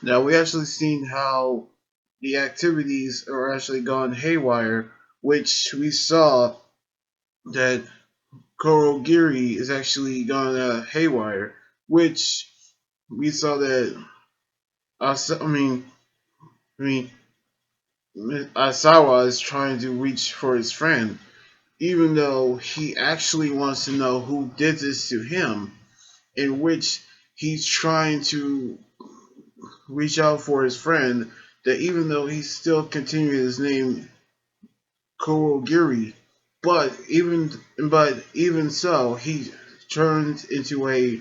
Now we actually seen how the activities are actually gone haywire, which we saw that Kurogiri is actually gone haywire, which we saw that I mean Asawa is trying to reach for his friend, even though he actually wants to know who did this to him, in which he's trying to reach out for his friend. That even though he's still continuing his name Kurogiri, but even so, he turns into a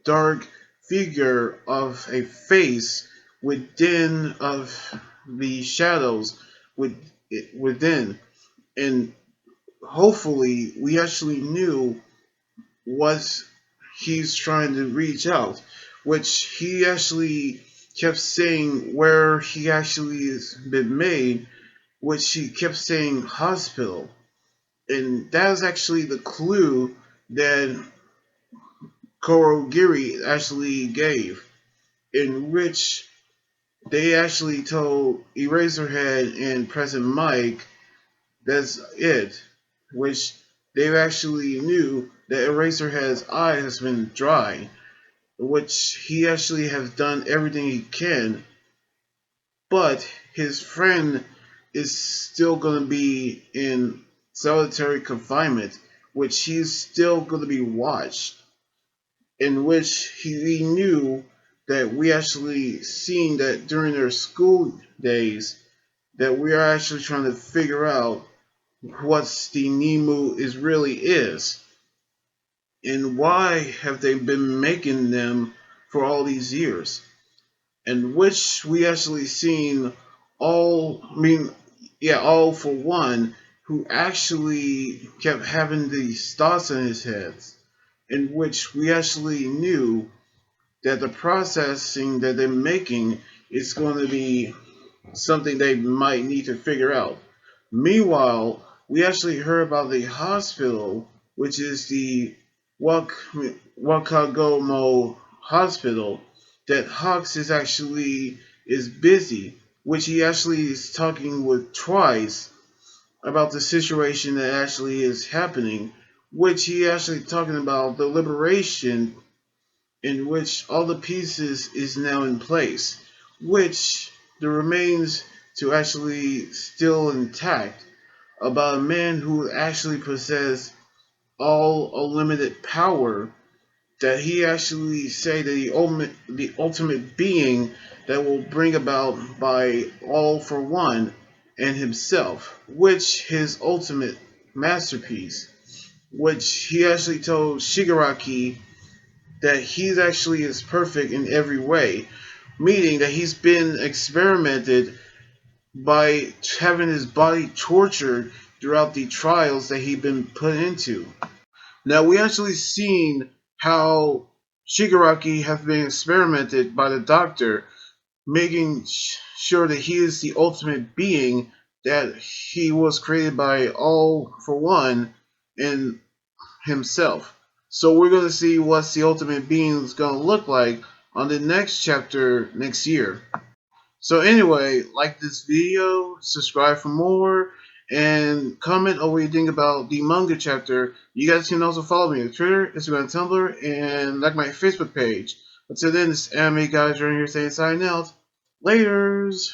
dark figure of a face within of the shadows with, within, and hopefully we actually knew what he's trying to reach out, which he actually kept saying where he actually has been made, which he kept saying hospital. And that is actually the clue that Kurogiri actually gave, in which they actually told Eraserhead and President Mike that's it, which they actually knew that Eraserhead's eye has been dry, which he actually has done everything he can, but his friend is still going to be in solitary confinement, which he's still going to be watched, in which he knew that we actually seen that during their school days that we are actually trying to figure out what the Nemu is really is, and why have they been making them for all these years, and which we actually seen all I mean yeah all for one who actually kept having these thoughts in his head, in which we actually knew that the processing that they're making is going to be something they might need to figure out. Meanwhile, we actually heard about the hospital, which is the Wakagomo Hospital, that Hawks is busy, which he actually is talking with twice about the situation that actually is happening, which he actually talking about the liberation in which all the pieces is now in place, which the remains to actually still intact, about a man who actually possessed all unlimited power, that he actually say that the ultimate being that will bring about by all for one and himself, which his ultimate masterpiece, which he actually told Shigaraki that he's actually is perfect in every way, meaning that he's been experimented by having his body tortured throughout the trials that he'd been put into. Now we actually seen how Shigaraki have been experimented by the doctor, making sure that he is the ultimate being, that he was created by all for one and himself. So we're gonna see what the ultimate being is gonna look like on the next chapter next year. So anyway, like this video, subscribe for more, and comment on what you think about the manga chapter. You guys can also follow me on Twitter, Instagram, Tumblr, and like my Facebook page. Until then, this anime guy right here saying sign out. Laters!